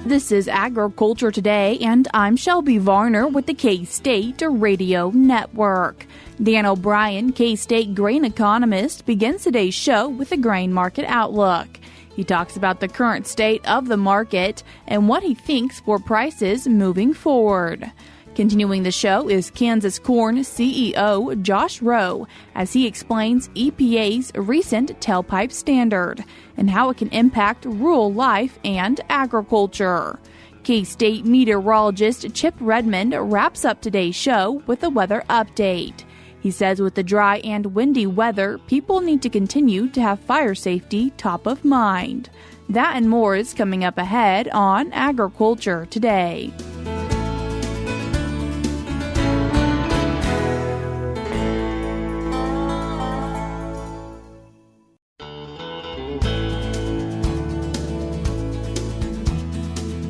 This is Agriculture Today, and I'm Shelby Varner with the K-State Radio Network. Dan O'Brien, K-State grain economist, begins today's show with a grain market outlook. He talks about the current state of the market and what he thinks for prices moving forward. Continuing the show is Kansas Corn CEO Josh Rowe as he explains EPA's recent Tailpipe Standard and how it can impact rural life and agriculture. K-State meteorologist Chip Redmond wraps up today's show with a weather update. He says with the dry and windy weather, people need to continue to have fire safety top of mind. That and more is coming up ahead on Agriculture Today.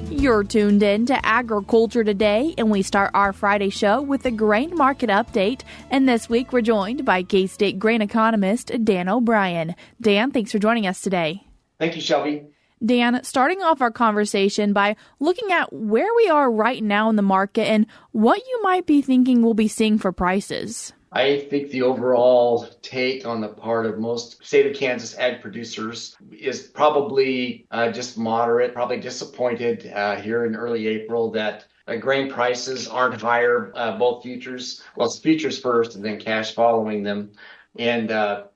You're tuned in to Agriculture Today, and we start our Friday show with a grain market update. And this week, we're joined by K-State grain economist Dan O'Brien. Dan, thanks for joining us today. Thank you, Shelby. Dan, starting off our conversation by looking at where we are right now in the market and what you might be thinking we'll be seeing for prices. I think the overall take on the part of most state of Kansas ag producers is probably just moderate, probably disappointed here in early April that grain prices aren't higher, both futures, well, it's futures first and then cash following them. And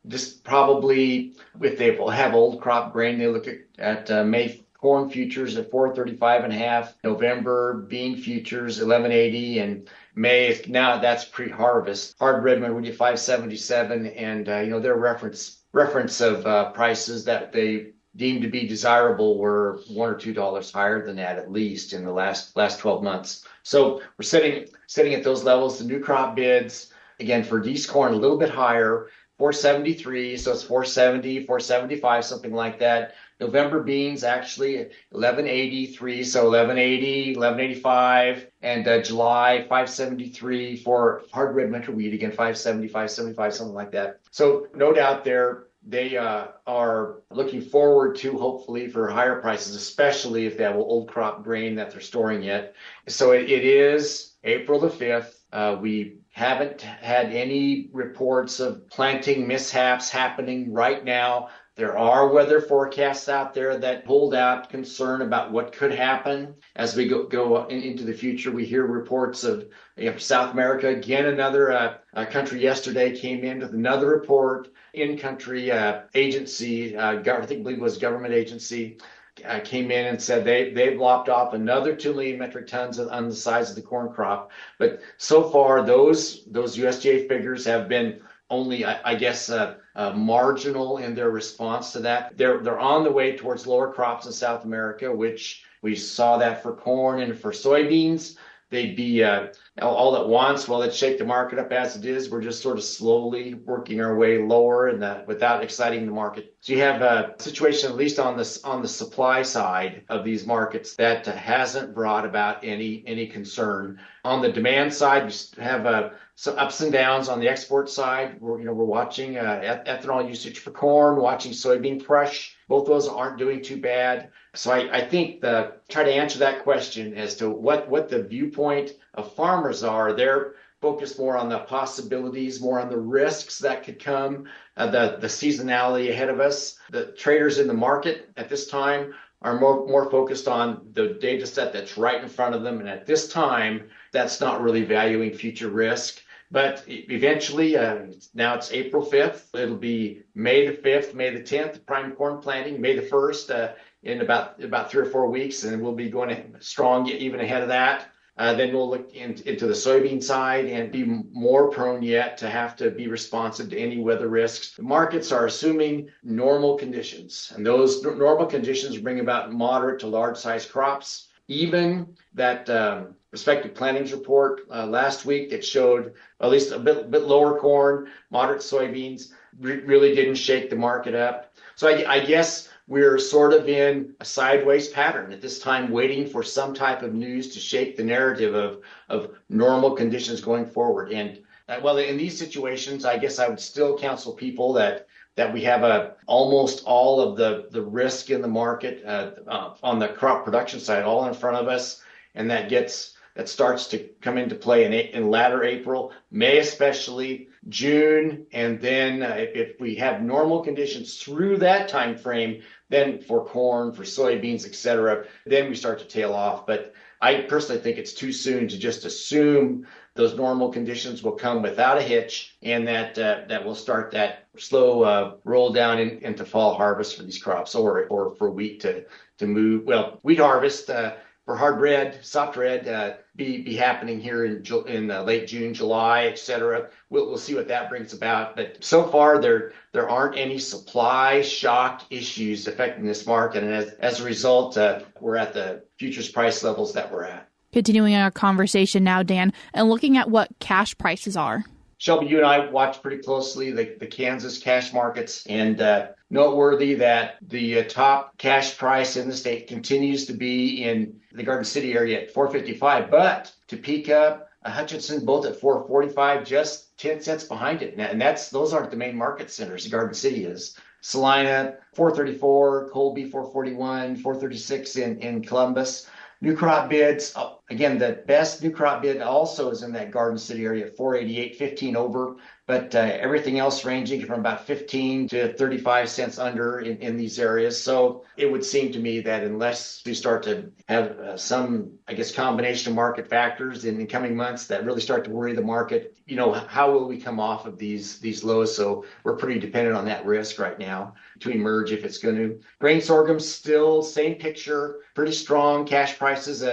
just probably if they have old crop grain, they look at May corn futures at 435.5, November bean futures 1180, and May now that's pre-harvest. Hard Redmond would get 577, and their reference of prices that they deemed to be desirable were $1 or $2 higher than that at least in the last 12 months. So we're sitting at those levels. The new crop bids again for D's corn a little bit higher, 473, so it's 470, 475, something like that. November beans actually 1183, so 1180, 1185, and July 573 for hard red winter wheat, again 570, 575, something like that. So no doubt they are looking forward to hopefully for higher prices, especially if they have old crop grain that they're storing yet. So it is April the 5th. We haven't had any reports of planting mishaps happening right now. There are weather forecasts out there that hold out concern about what could happen as we go into the future. We hear reports of South America. Again, another country yesterday came in with another report. In-country agency, I believe it was government agency, came in and said they've lopped off another 2 million metric tons on the size of the corn crop. But so far, those USDA figures have been only, I guess, marginal in their response to that. They're on the way towards lower crops in South America, which we saw that for corn and for soybeans. They'd be all at once. Well, let's shake the market up as it is. We're just sort of slowly working our way lower and without exciting the market. So you have a situation, at least on the supply side of these markets, that hasn't brought about any concern. On the demand side, we have some ups and downs on the export side. We're watching ethanol usage for corn, watching soybean crush. Both those aren't doing too bad. So I think try to answer that question as to what the viewpoint of farmers are. They're focused more on the possibilities, more on the risks that could come, the seasonality ahead of us. The traders in the market at this time are more focused on the data set that's right in front of them. And at this time, that's not really valuing future risk. But eventually, now it's April 5th. It'll be May the 5th, May the 10th, prime corn planting, May the 1st in about 3 or 4 weeks. And we'll be going strong even ahead of that. Then we'll look into the soybean side and be more prone yet to have to be responsive to any weather risks. The markets are assuming normal conditions, and those normal conditions bring about moderate to large size crops. Even that respective plantings report last week that showed at least a bit lower corn, moderate soybeans, really didn't shake the market up. So I guess we're sort of in a sideways pattern at this time, waiting for some type of news to shake the narrative of normal conditions going forward. And well, in these situations, I guess I would still counsel people that that we have almost all of the risk in the market on the crop production side all in front of us, and that starts to come into play in latter April, May especially, June, and then if we have normal conditions through that time frame, then for corn, for soybeans, etc., then we start to tail off. But I personally think it's too soon to just assume those normal conditions will come without a hitch, and that will start that slow roll down into fall harvest for these crops, or for wheat to move. Well, wheat harvest for hard red, soft red, be happening here in late June, July, etc. We'll see what that brings about. But so far, there aren't any supply shock issues affecting this market, and as a result, we're at the futures price levels that we're at. Continuing our conversation now, Dan, and looking at what cash prices are. Shelby, you and I watch pretty closely the Kansas cash markets, and noteworthy that the top cash price in the state continues to be in the Garden City area at $4.55, but Topeka, Hutchinson, both at $4.45, just 10 cents behind it. And those aren't the main market centers. The Garden City is. Salina, $4.34, Colby, $4.41, $4.36 in Columbus. New crop bids, again, the best new crop bid also is in that Garden City area at $4.88, 15 over, but everything else ranging from about 15 to 35 cents under in these areas. So it would seem to me that unless we start to have some, combination of market factors in the coming months that really start to worry the market, how will we come off of these lows? So we're pretty dependent on that risk right now to emerge if it's going to. Grain sorghum still same picture, pretty strong cash prices.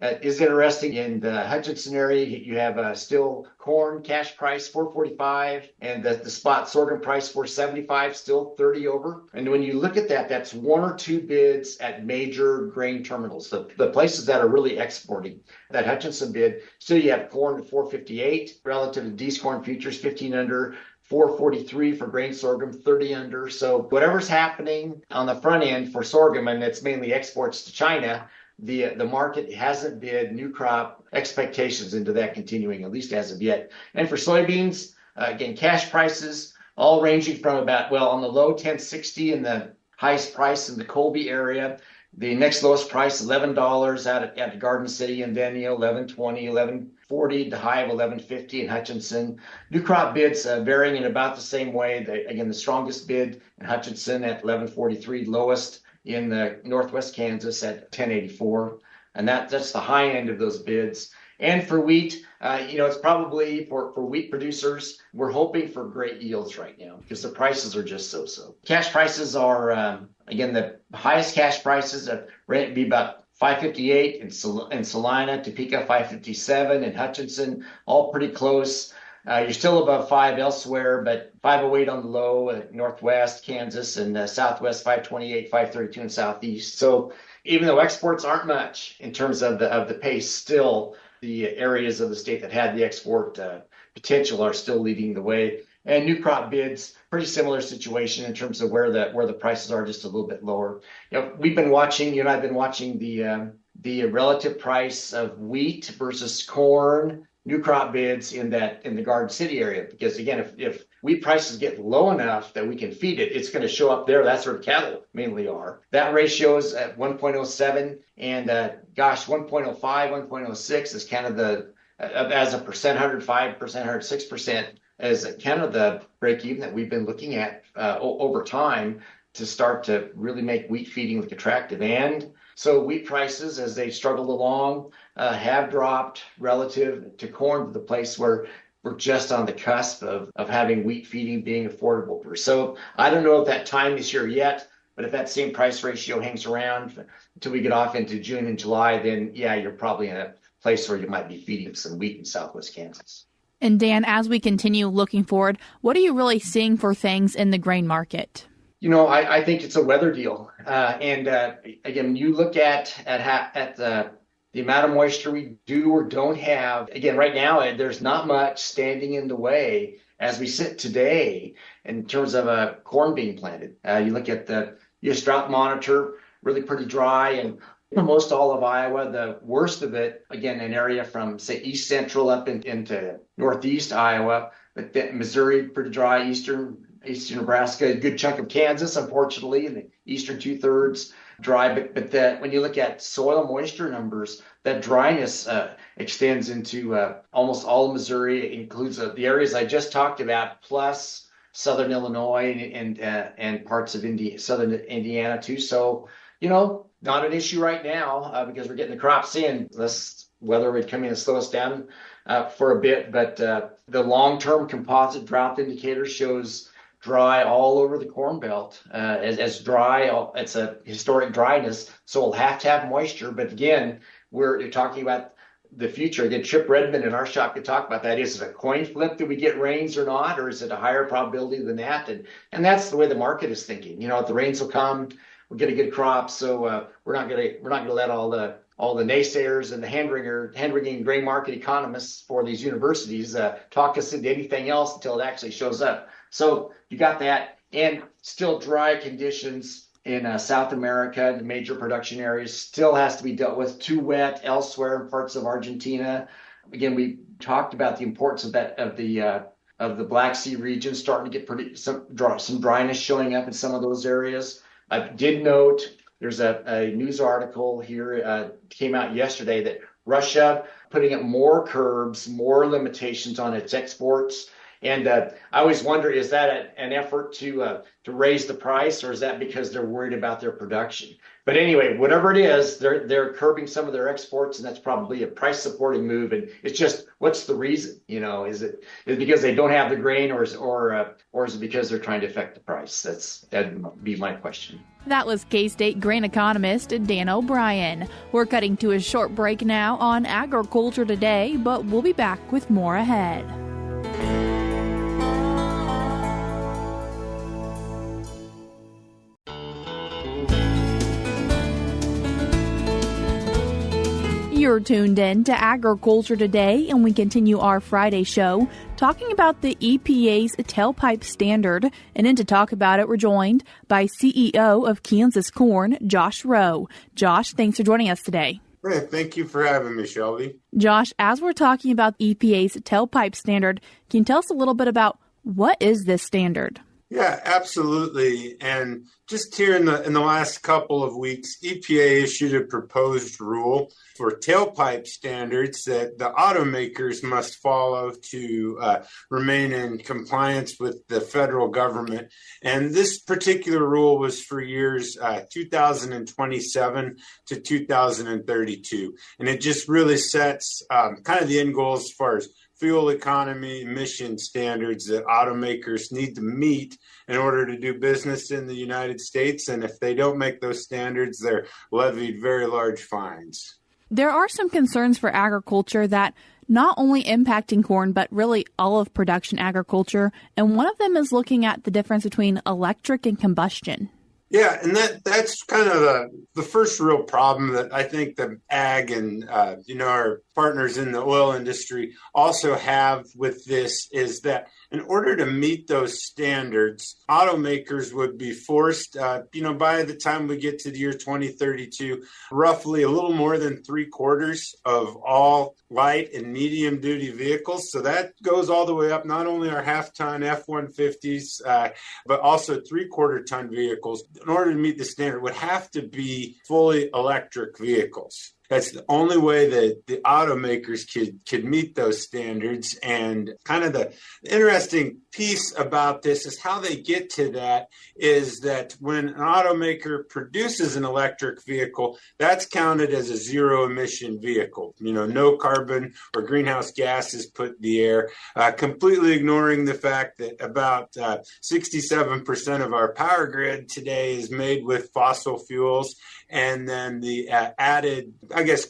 Is interesting in the Hutchinson area. You have still corn cash price $4.45, and the spot sorghum price $4.75, still 30 over. And when you look at that, that's one or two bids at major grain terminals, the places that are really exporting. That Hutchinson bid, still you have corn at $4.58 relative to D's corn futures 15 under. 4.43 for grain sorghum, 30 under. So whatever's happening on the front end for sorghum, and it's mainly exports to China, the market hasn't bid new crop expectations into that continuing, at least as of yet. And for soybeans, again, cash prices all ranging from about, on the low 10.60 and the highest price in the Colby area. The next lowest price, $11 at the Garden City, and then $11.20, $11.40, the high of $11.50 in Hutchinson. New crop bids varying in about the same way. The strongest bid in Hutchinson at $11.43, lowest in the Northwest Kansas at $10.84, and that's the high end of those bids. And for wheat, it's probably for wheat producers, we're hoping for great yields right now because the prices are just so. Cash prices are, again, the highest cash prices be about $5.58 in Salina, Topeka $5.57, and Hutchinson, all pretty close. You're still above 5 elsewhere, but 508 on the low at Northwest Kansas, and Southwest 528, 532 in Southeast. So even though exports aren't much in terms of the pace, still the areas of the state that had the export potential are still leading the way. And new crop bids, pretty similar situation in terms of where the prices are, just a little bit lower. We've been watching, you and I've been watching the relative price of wheat versus corn, new crop bids in the Garden City area, because again, if wheat prices get low enough that we can feed it, it's going to show up there. That's where cattle mainly are. That ratio is at 1.07, and 1.05, 1.06 is kind of as a percent, 105%, 106% is kind of the break even that we've been looking at over time to start to really make wheat feeding look attractive. And so wheat prices, as they struggled along, have dropped relative to corn, to the place where we're just on the cusp of having wheat feeding being affordable. So I don't know if that time is here yet, but if that same price ratio hangs around until we get off into June and July, then you're probably in a place where you might be feeding some wheat in Southwest Kansas. And Dan, as we continue looking forward, what are you really seeing for things in the grain market? I think it's a weather deal. And again, you look at the amount of moisture we do or don't have. Again, right now, there's not much standing in the way as we sit today in terms of corn being planted. You look at the U.S. Drought Monitor, really pretty dry, and most all of Iowa. The worst of it, again, an area from, say, east central up into northeast Iowa, but then Missouri, pretty dry, eastern eastern Nebraska, a good chunk of Kansas, unfortunately, and the eastern 2/3 dry. But when you look at soil moisture numbers, that dryness extends into almost all of Missouri. It includes the areas I just talked about, plus southern Illinois and parts of southern Indiana too. So, not an issue right now because we're getting the crops in. Unless weather would come in and slow us down for a bit. But the long-term composite drought indicator shows dry all over the Corn Belt. As dry, it's a historic dryness, so we'll have to have moisture. But again, we're talking about the future. Again, Chip Redmond in our shop could talk about that. Is it a coin flip that we get rains or not, or is it a higher probability than that? And that's the way the market is thinking. The rains will come, we'll get a good crop, so we're not gonna let all the naysayers and the hand-wringing grain market economists for these universities talk us into anything else until it actually shows up. So you got that, and still dry conditions in South America, the major production areas, still has to be dealt with. Too wet elsewhere in parts of Argentina. Again, we talked about the importance of the Black Sea region starting to get some dryness showing up in some of those areas. I did note there's a news article here came out yesterday that Russia putting up more curbs, more limitations on its exports. And I always wonder, is that an effort to raise the price, or is that because they're worried about their production? But anyway, whatever it is, they're curbing some of their exports, and that's probably a price supporting move. And it's just, what's the reason? Is it because they don't have the grain, or is it because they're trying to affect the price? That'd be my question. That was K-State grain economist Dan O'Brien. We're cutting to a short break now on Agriculture Today, but we'll be back with more ahead. You're tuned in to Agriculture Today, and we continue our Friday show talking about the EPA's Tailpipe Standard. And in to talk about it, we're joined by CEO of Kansas Corn, Josh Rowe. Josh, thanks for joining us today. Hey, thank you for having me, Shelby. Josh, as we're talking about EPA's Tailpipe Standard, can you tell us a little bit about what is this standard? Yeah, absolutely. And just here in the last couple of weeks, EPA issued a proposed rule for tailpipe standards that the automakers must follow to remain in compliance with the federal government. And this particular rule was for years 2027 to 2032. And it just really sets kind of the end goals as far as fuel economy emission standards that automakers need to meet in order to do business in the United States. And if they don't make those standards, they're levied very large fines. There are some concerns for agriculture that not only impacting corn, but really all of production agriculture. And one of them is looking at the difference between electric and combustion. Yeah, and that's kind of the first real problem that I think the ag and our partners in the oil industry also have with this is that in order to meet those standards, automakers would be forced, by the time we get to the year 2032, roughly a little more than 3/4 of all light and medium duty vehicles. So that goes all the way up, not only our half-ton F-150s, but also 3/4-ton vehicles. In order to meet the standard, would have to be fully electric vehicles. That's the only way that the automakers could meet those standards. And kind of the interesting piece about this is how they get to that is that when an automaker produces an electric vehicle, that's counted as a zero emission vehicle. No carbon or greenhouse gases put in the air, completely ignoring the fact that about 67% of our power grid today is made with fossil fuels. And then the added,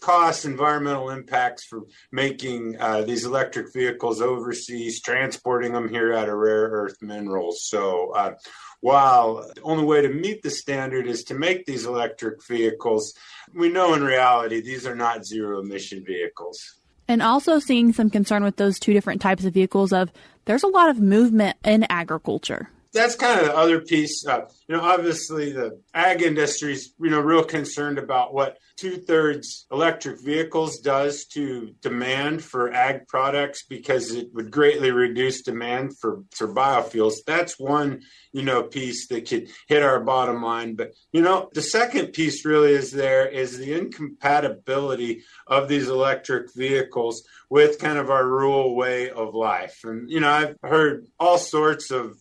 costs, environmental impacts for making these electric vehicles overseas, transporting them here out of rare earth minerals. So while the only way to meet the standard is to make these electric vehicles, we know in reality these are not zero emission vehicles. And also seeing some concern with those two different types of vehicles there's a lot of movement in agriculture. that's kind of the other piece. Obviously the ag industry is, real concerned about what 2/3 electric vehicles does to demand for ag products, because it would greatly reduce demand for biofuels. That's one, piece that could hit our bottom line. But, the second piece really is the incompatibility of these electric vehicles with kind of our rural way of life. And, I've heard all sorts of,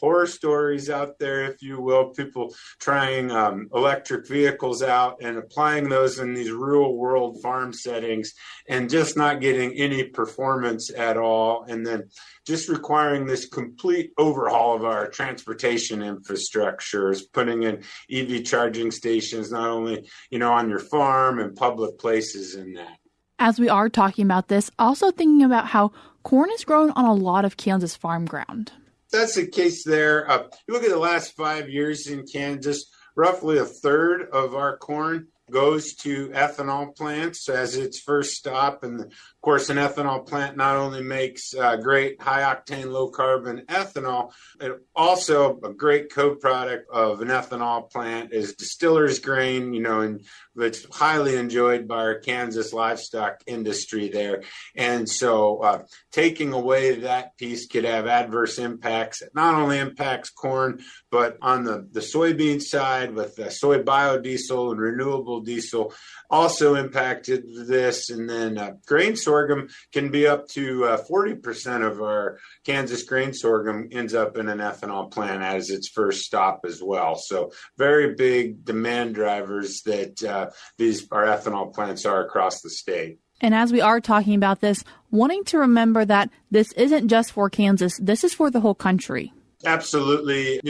horror stories out there, if you will, people trying electric vehicles out and applying those in these real world farm settings and just not getting any performance at all. And then just requiring this complete overhaul of our transportation infrastructure, putting in EV charging stations, not only, on your farm and public places and that. As we are talking about this, also thinking about how corn is grown on a lot of Kansas farm ground. That's the case there. You look at the last 5 years in Kansas, roughly a third of our corn goes to ethanol plants as its first stop. And of course, an ethanol plant not only makes great high-octane, low-carbon ethanol, it also a great co-product of an ethanol plant is distiller's grain, and it's highly enjoyed by our Kansas livestock industry there. And so taking away that piece could have adverse impacts. It not only impacts corn, but on the soybean side with soy biodiesel and renewable diesel also impacted this. And then grain sorghum can be up to 40% of our Kansas grain sorghum ends up in an ethanol plant as its first stop as well. So very big demand drivers that our ethanol plants are across the state. And as we are talking about this, wanting to remember that this isn't just for Kansas, this is for the whole country. Absolutely.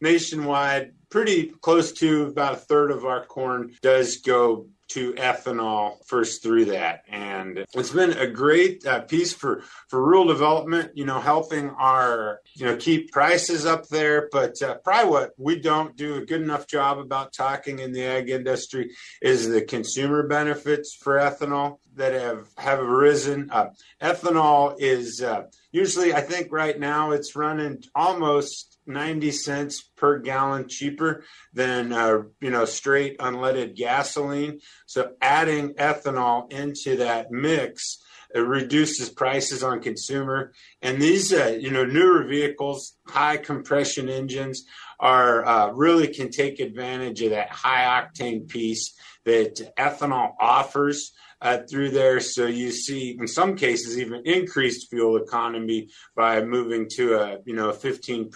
Nationwide, pretty close to about a third of our corn does go to ethanol first through that. And it's been a great piece for rural development, helping our, keep prices up there. But probably what we don't do a good enough job about talking in the ag industry is the consumer benefits for ethanol that have arisen. Ethanol is usually, I think right now it's running almost 90 cents per gallon cheaper than, straight unleaded gasoline. So adding ethanol into that mix, it reduces prices on consumer. And these, newer vehicles, high compression engines are really can take advantage of that high octane piece that ethanol offers through there. So you see, in some cases, even increased fuel economy by moving to a 15%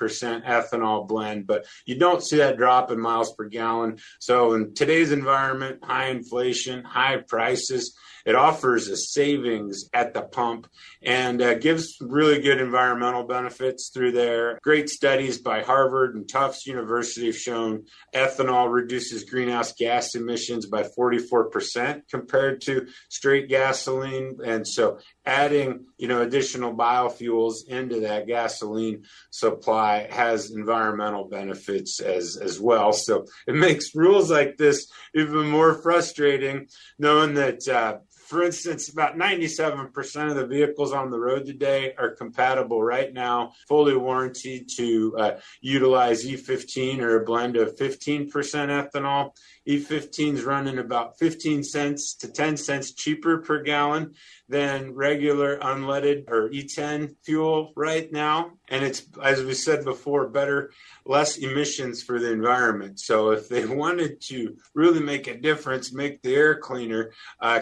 ethanol blend, but you don't see that drop in miles per gallon. So in today's environment, high inflation, high prices, it offers a savings at the pump and gives really good environmental benefits through there. Great studies by Harvard and Tufts University have shown ethanol reduces greenhouse gas emissions by 44% compared to straight gasoline. And so adding, additional biofuels into that gasoline supply has environmental benefits as well. So it makes rules like this even more frustrating, knowing that, for instance, about 97% of the vehicles on the road today are compatible right now, fully warranted to utilize E15 or a blend of 15% ethanol. E15 is running about 15 cents to 10 cents cheaper per gallon than regular unleaded or E10 fuel right now. And it's, as we said before, better, less emissions for the environment. So if they wanted to really make a difference, make the air cleaner,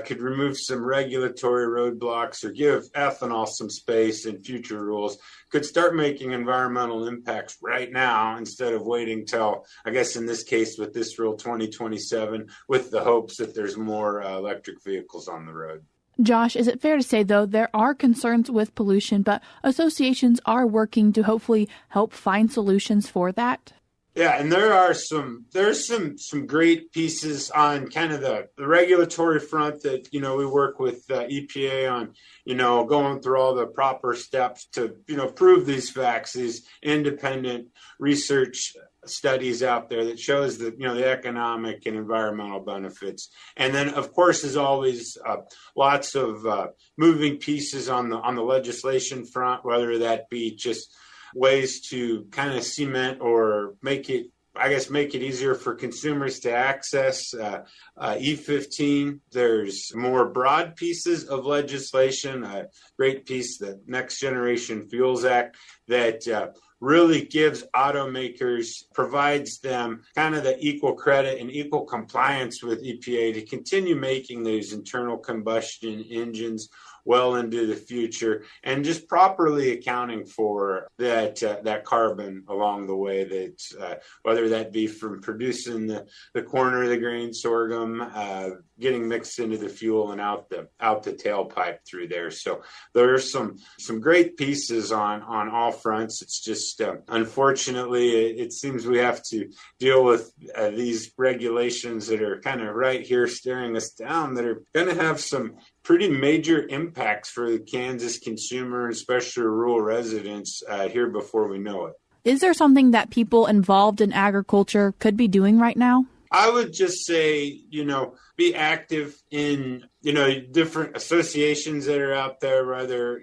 could remove some regulatory roadblocks or give ethanol some space in future rules, could start making environmental impacts right now instead of waiting till, I guess in this case with this rule 2027, with the hopes that there's more electric vehicles on the road. Josh, is it fair to say, though, there are concerns with pollution, but associations are working to hopefully help find solutions for that? Yeah, and there's some great pieces on kind of the regulatory front that, we work with EPA on, going through all the proper steps to, prove these facts, these independent research studies out there that shows that, the economic and environmental benefits. And then, of course, as always, lots of moving pieces on the legislation front, whether that be just ways to kind of cement or make it easier for consumers to access E15. There's more broad pieces of legislation, a great piece, the Next Generation Fuels Act, that really gives automakers, provides them kind of the equal credit and equal compliance with EPA to continue making those internal combustion engines well into the future, and just properly accounting for that carbon along the way, that whether that be from producing the corn or the grain sorghum, getting mixed into the fuel and out the tailpipe through there. So there are some great pieces on all fronts. It's just unfortunately it seems we have to deal with these regulations that are kind of right here staring us down, that are going to have some pretty major impacts for the Kansas consumer, especially rural residents, here before we know it. Is there something that people involved in agriculture could be doing right now? I would just say, be active in, different associations that are out there, whether,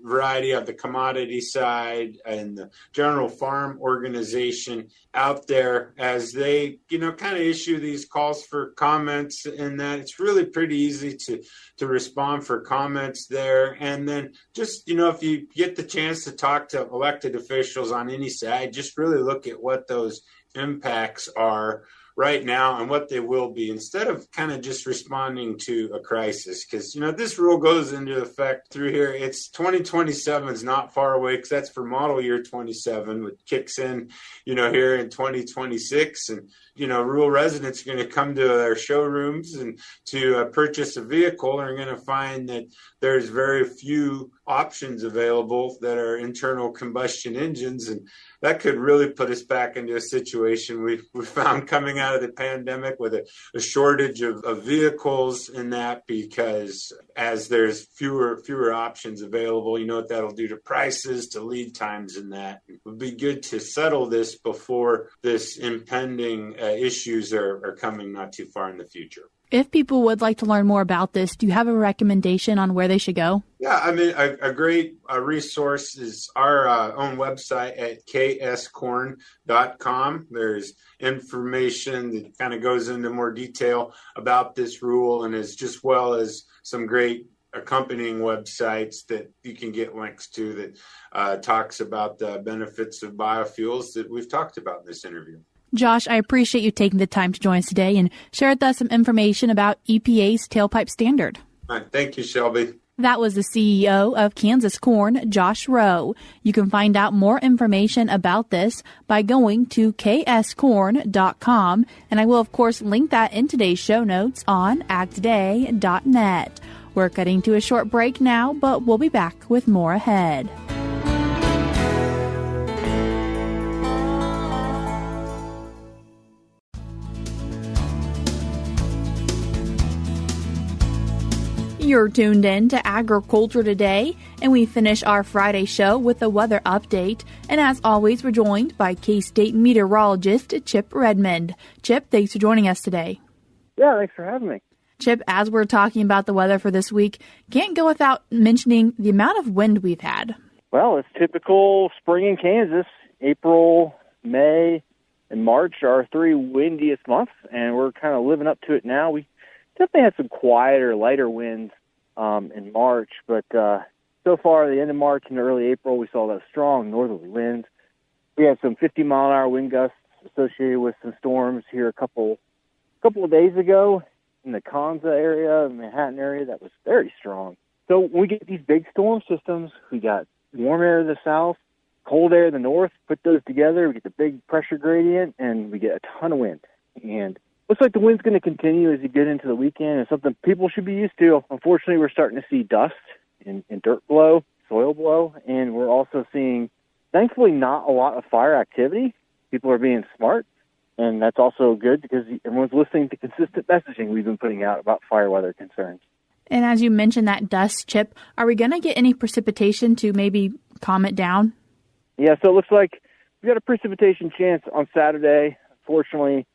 variety of the commodity side and the general farm organization out there, as they, kind of issue these calls for comments, and that it's really pretty easy to respond for comments there. And then just, if you get the chance to talk to elected officials on any side, just really look at what those impacts are right now and what they will be, instead of kind of just responding to a crisis. Because, this rule goes into effect through here. It's 2027 is not far away, because that's for model year 27, which kicks in, here in 2026. And, rural residents are going to come to their showrooms and to purchase a vehicle, and are going to find that there's very few options available that are internal combustion engines. And that could really put us back into a situation we found coming out of the pandemic, with a shortage of vehicles in that, because as there's fewer options available, what that'll do to prices, to lead times, and that. It would be good to settle this before this impending issues are coming not too far in the future. If people would like to learn more about this, do you have a recommendation on where they should go? Yeah, a great resource is our own website at kscorn.com. There's information that kind of goes into more detail about this rule, and as well as some great accompanying websites that you can get links to that talks about the benefits of biofuels that we've talked about in this interview. Josh, I appreciate you taking the time to join us today and share with us some information about EPA's Tailpipe Standard. All right, thank you, Shelby. That was the CEO of Kansas Corn, Josh Rowe. You can find out more information about this by going to kscorn.com, and I will, of course, link that in today's show notes on agtoday.net. We're cutting to a short break now, but we'll be back with more ahead. You're tuned in to Agriculture Today, and we finish our Friday show with a weather update. And as always, we're joined by K-State meteorologist Chip Redmond. Chip, thanks for joining us today. Yeah, thanks for having me. Chip, as we're talking about the weather for this week, can't go without mentioning the amount of wind we've had. Well, it's typical spring in Kansas. April, May, and March are our three windiest months, and we're kind of living up to it now. We definitely had some quieter, lighter winds in March, but so far, the end of March and early April, we saw those strong northerly winds. We had some 50-mile-an-hour wind gusts associated with some storms here a couple of days ago in the Kansa area, Manhattan area. That was very strong. So when we get these big storm systems, we got warm air in the south, cold air in the north. Put those together, we get the big pressure gradient, and we get a ton of wind. And looks like the wind's going to continue as you get into the weekend. It's something people should be used to. Unfortunately, we're starting to see dust and dirt blow, soil blow, and we're also seeing, thankfully, not a lot of fire activity. People are being smart, and that's also good because everyone's listening to consistent messaging we've been putting out about fire weather concerns. And as you mentioned that dust, Chip, are we going to get any precipitation to maybe calm it down? Yeah, so it looks like we got a precipitation chance on Saturday. Unfortunately,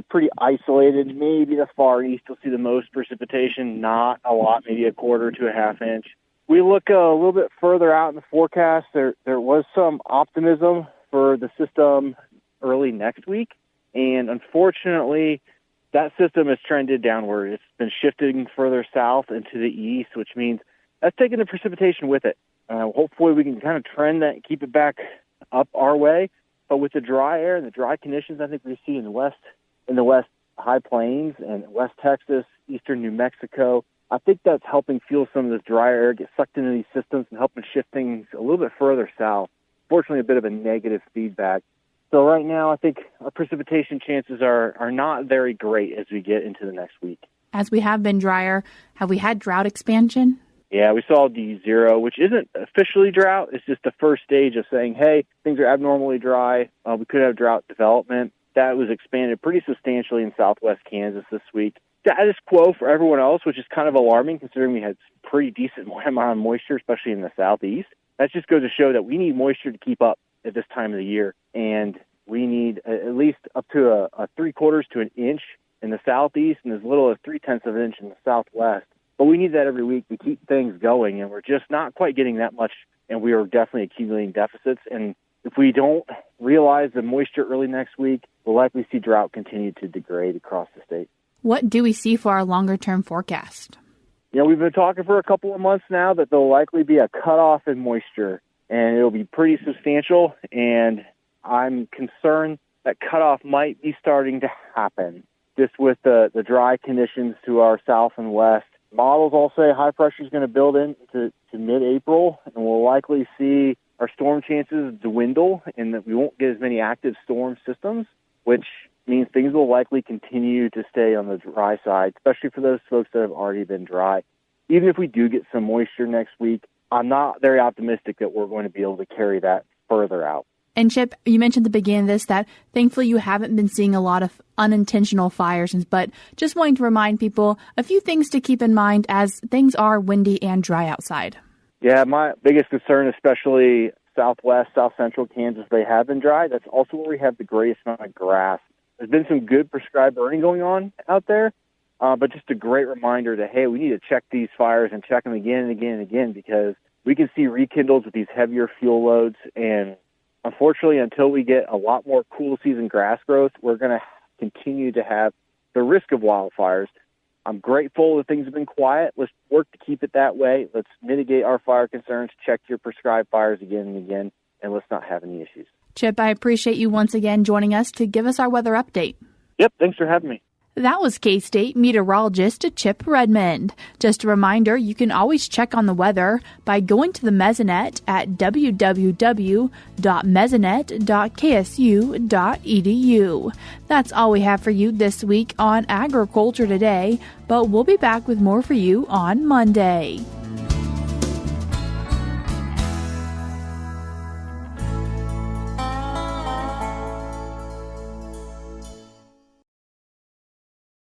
pretty isolated. Maybe the far east will see the most precipitation, not a lot, maybe a quarter to a half inch. we look a little bit further out in the forecast, there was some optimism for the system early next week. And unfortunately, that system has trended downward. It's been shifting further south into the east, which means that's taking the precipitation with it. Hopefully we can kind of trend that and keep it back up our way. But with the dry air and the dry conditions, I think we see in the west high plains and West Texas, eastern New Mexico, I think that's helping fuel some of this dry air, get sucked into these systems and helping shift things a little bit further south. Fortunately, a bit of a negative feedback. So right now, I think our precipitation chances are not very great as we get into the next week. As we have been drier, have we had drought expansion? Yeah, we saw D0, which isn't officially drought. It's just the first stage of saying, hey, things are abnormally dry. We could have drought development. That was expanded pretty substantially in southwest Kansas this week. Status quo for everyone else, which is kind of alarming considering we had pretty decent amount of moisture, especially in the southeast. That just goes to show that we need moisture to keep up at this time of the year. And we need at least up to a 3/4 to an inch in the southeast and as little as 0.3 of an inch in the southwest. But we need that every week to keep things going, and we're just not quite getting that much, and we are definitely accumulating deficits. And if we don't realize the moisture early next week, we'll likely see drought continue to degrade across the state. What do we see for our longer-term forecast? We've been talking for a couple of months now that there'll likely be a cutoff in moisture, and it'll be pretty substantial, and I'm concerned that cutoff might be starting to happen just with the dry conditions to our south and west. Models all say high pressure is going to build into mid-April, and we'll likely see our storm chances dwindle and that we won't get as many active storm systems, which means things will likely continue to stay on the dry side, especially for those folks that have already been dry. Even if we do get some moisture next week, I'm not very optimistic that we're going to be able to carry that further out. And Chip, you mentioned at the beginning of this that thankfully you haven't been seeing a lot of unintentional fires, but just wanting to remind people a few things to keep in mind as things are windy and dry outside. Yeah, my biggest concern, especially southwest, south central Kansas, they have been dry. That's also where we have the greatest amount of grass. There's been some good prescribed burning going on out there, but just a great reminder that, hey, we need to check these fires and check them again and again and again because we can see rekindles with these heavier fuel loads. And unfortunately, until we get a lot more cool season grass growth, we're going to continue to have the risk of wildfires. I'm grateful that things have been quiet. Let's work to keep it that way. Let's mitigate our fire concerns, check your prescribed fires again and again, and let's not have any issues. Chip, I appreciate you once again joining us to give us our weather update. Yep, thanks for having me. That was K-State meteorologist Chip Redmond. Just a reminder, you can always check on the weather by going to the Mesonet at www.mesonet.ksu.edu. That's all we have for you this week on Agriculture Today, but we'll be back with more for you on Monday.